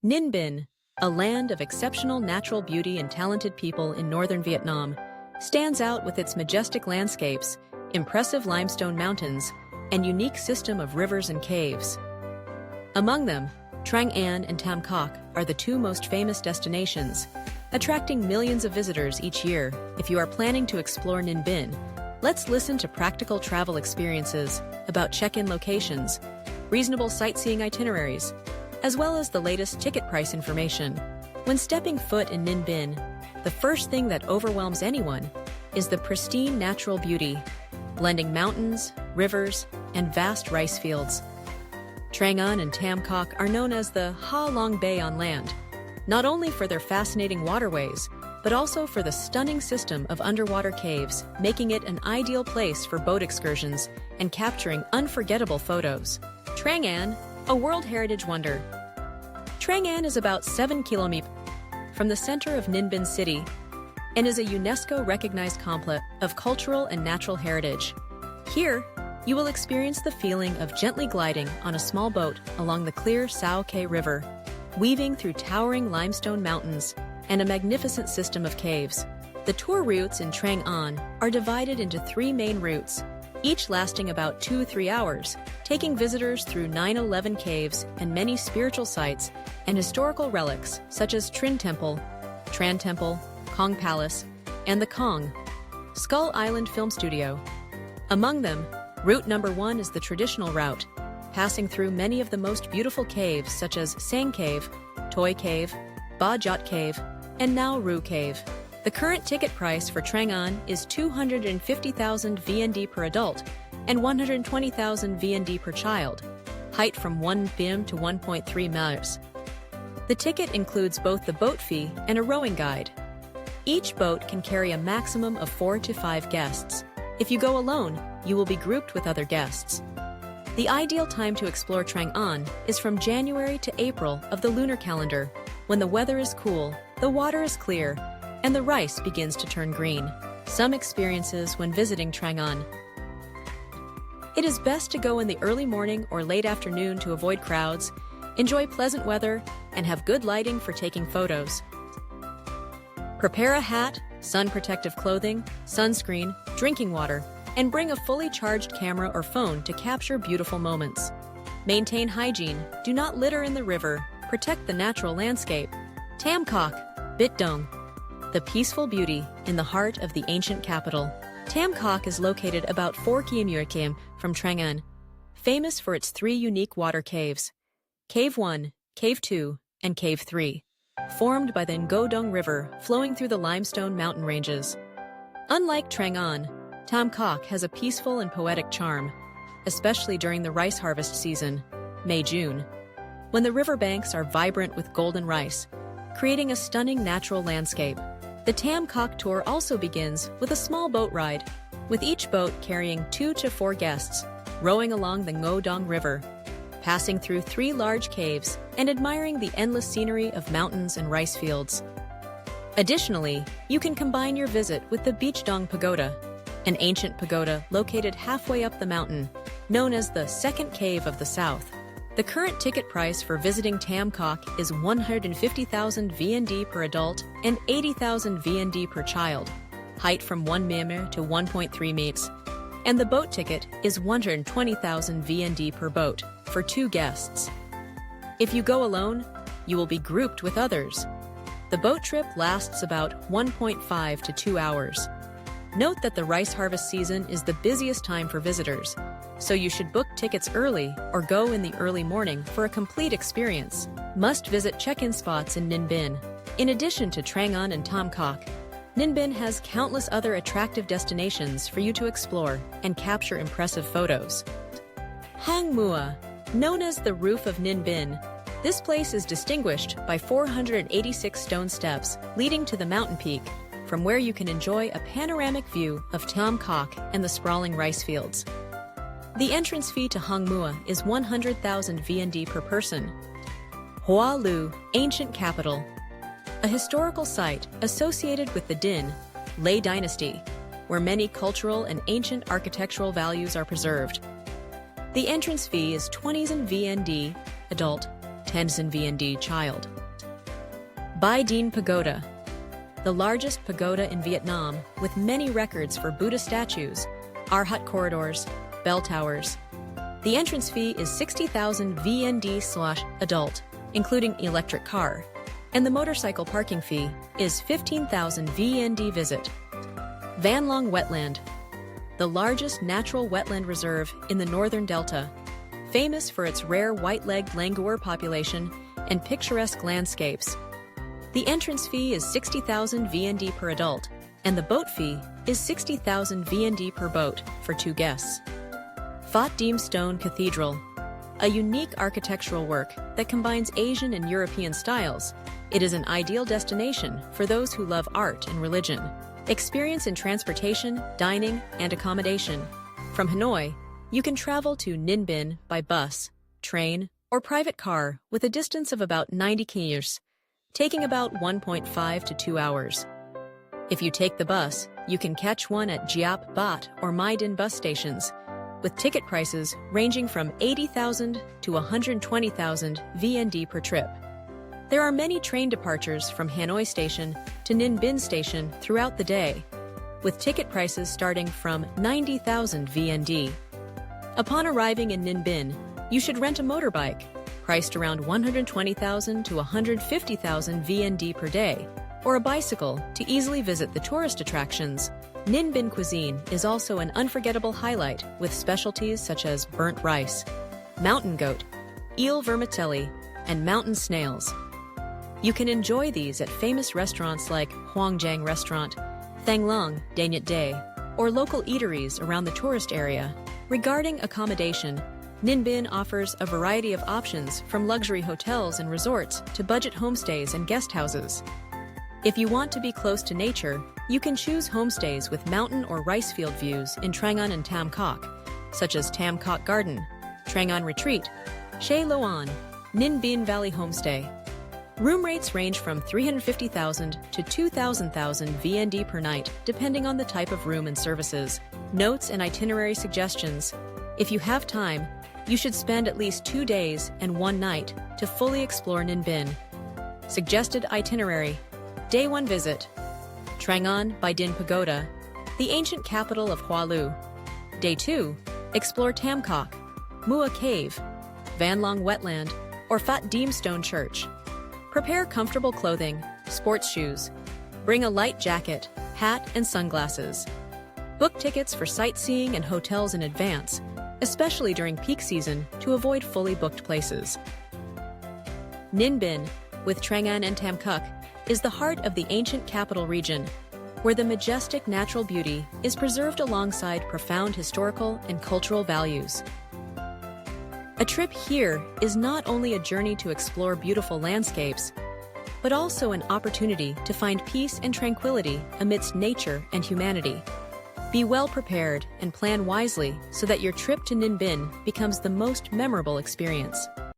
Ninh Binh, a land of exceptional natural beauty and talented people in northern Vietnam, stands out with its majestic landscapes, impressive limestone mountains, and unique system of rivers and caves. Among them, Trang An and Tam Coc are the two most famous destinations, attracting millions of visitors each year. If you are planning to explore Ninh Binh, let's listen to practical travel experiences about check-in locations, reasonable sightseeing itineraries, as well as the latest ticket price information. When stepping foot in Ninh Binh, the first thing that overwhelms anyone is the pristine natural beauty, blending mountains, rivers, and vast rice fields. Trang An and Tam Coc are known as the Ha Long Bay on land, not only for their fascinating waterways, but also for the stunning system of underwater caves, making it an ideal place for boat excursions and capturing unforgettable photos. Trang An, a World Heritage Wonder. Trang An is about 7 kilometers from the center of Ninh Binh City and is a UNESCO-recognized complex of cultural and natural heritage. Here, you will experience the feeling of gently gliding on a small boat along the clear Sao Khe River, weaving through towering limestone mountains and a magnificent system of caves. The tour routes in Trang An are divided into 3 main routes, each lasting about 2-3 hours, taking visitors through 911 caves and many spiritual sites and historical relics such as Trin Temple, Tran Temple, Kong Palace, and the Kong Skull Island Film Studio. Among them, route number 1 is the traditional route, passing through many of the most beautiful caves such as Sang Cave, Toi Cave, Ba Jot Cave, and Nao Ru Cave. The current ticket price for Trang An is 250,000 VND per adult and 120,000 VND per child, height from 1 bim to 1.3 meters. The ticket includes both the boat fee and a rowing guide. Each boat can carry a maximum of 4 to 5 guests. If you go alone, you will be grouped with other guests. The ideal time to explore Trang An is from January to April of the lunar calendar, when the weather is cool, the water is clear, and the rice begins to turn green. Some experiences when visiting Trang An. It is best to go in the early morning or late afternoon to avoid crowds, enjoy pleasant weather, and have good lighting for taking photos. Prepare a hat, sun protective clothing, sunscreen, drinking water, and bring a fully charged camera or phone to capture beautiful moments. Maintain hygiene, do not litter in the river, protect the natural landscape. Tam Coc, Bich Dong, the peaceful beauty in the heart of the ancient capital. Tam Coc is located about 4 km from Trang An, famous for its 3 unique water caves, Cave 1, Cave 2, and Cave 3, formed by the Ngo Dong River flowing through the limestone mountain ranges. Unlike Trang An, Tam Coc has a peaceful and poetic charm, especially during the rice harvest season, May-June, when the riverbanks are vibrant with golden rice, creating a stunning natural landscape. The Tam Coc tour also begins with a small boat ride, with each boat carrying 2 to 4 guests, rowing along the Ngo Dong River, passing through 3 large caves and admiring the endless scenery of mountains and rice fields. Additionally, you can combine your visit with the Bich Dong Pagoda, an ancient pagoda located halfway up the mountain, known as the Second Cave of the South. The current ticket price for visiting Tam Coc is 150,000 VND per adult and 80,000 VND per child, height from 1 mm to 1.3 meters, and the boat ticket is 120,000 VND per boat for 2 guests. If you go alone, you will be grouped with others. The boat trip lasts about 1.5 to 2 hours. Note that the rice harvest season is the busiest time for visitors, so you should book tickets early or go in the early morning for a complete experience. Must-visit check-in spots in Ninh Binh. In addition to Trang An and Tam Coc, Ninh Binh has countless other attractive destinations for you to explore and capture impressive photos. Hang Mua, known as the roof of Ninh Binh, this place is distinguished by 486 stone steps leading to the mountain peak, from where you can enjoy a panoramic view of Tam Coc and the sprawling rice fields. The entrance fee to Hang Mua is 100,000 VND per person. Hoa Lu, ancient capital, a historical site associated with the Dinh, Lê dynasty, where many cultural and ancient architectural values are preserved. The entrance fee is 20,000 VND, adult, Tenzin VND Child. Bich Dong Pagoda, the largest pagoda in Vietnam with many records for Buddha statues, Arhat corridors, bell towers. The entrance fee is 60,000 VND/adult, including electric car, and the motorcycle parking fee is 15,000 VND visit. Van Long Wetland, the largest natural wetland reserve in the northern delta, famous for its rare white-legged langur population and picturesque landscapes. The entrance fee is 60,000 VND per adult, and the boat fee is 60,000 VND per boat for 2 guests. Phat Diem Stone Cathedral, a unique architectural work that combines Asian and European styles. It is an ideal destination for those who love art and religion. Experience in transportation, dining, and accommodation. From Hanoi, you can travel to Ninh Binh by bus, train, or private car with a distance of about 90 km, taking about 1.5 to 2 hours. If you take the bus, you can catch one at Giap Bat or Mai Dinh bus stations, with ticket prices ranging from 80,000 to 120,000 VND per trip. There are many train departures from Hanoi Station to Ninh Binh Station throughout the day, with ticket prices starting from 90,000 VND. Upon arriving in Ninh Binh, you should rent a motorbike, priced around 120,000 to 150,000 VND per day, or a bicycle to easily visit the tourist attractions. Ninh Binh cuisine is also an unforgettable highlight, with specialties such as burnt rice, mountain goat, eel vermicelli, and mountain snails. You can enjoy these at famous restaurants like Hoang Giang Restaurant, Thang Long Day Nyat Day, or local eateries around the tourist area. Regarding accommodation, Ninh Binh offers a variety of options from luxury hotels and resorts to budget homestays and guest houses. If you want to be close to nature, you can choose homestays with mountain or rice field views in Trang An and Tam Coc, such as Tam Coc Garden, Trang An Retreat, Chay Loan, Ninh Binh Valley Homestay. Room rates range from 350,000 to 2,000 VND per night, depending on the type of room and services. Notes and itinerary suggestions. If you have time, you should spend at least 2 days and 1 night to fully explore Ninh Binh. Suggested itinerary. Day 1 visit. Trang An Bich Dong Pagoda, the ancient capital of Hoa Lu. Day 2, explore Tam Coc, Mua Cave, Van Long Wetland, or Phat Diem Stone Church. Prepare comfortable clothing, sports shoes. Bring a light jacket, hat, and sunglasses. Book tickets for sightseeing and hotels in advance, especially during peak season, to avoid fully booked places. Ninh Binh, with Trang An and Tam Coc, is the heart of the ancient capital region, where the majestic natural beauty is preserved alongside profound historical and cultural values. A trip here is not only a journey to explore beautiful landscapes, but also an opportunity to find peace and tranquility amidst nature and humanity. Be well prepared and plan wisely so that your trip to Ninh Binh becomes the most memorable experience.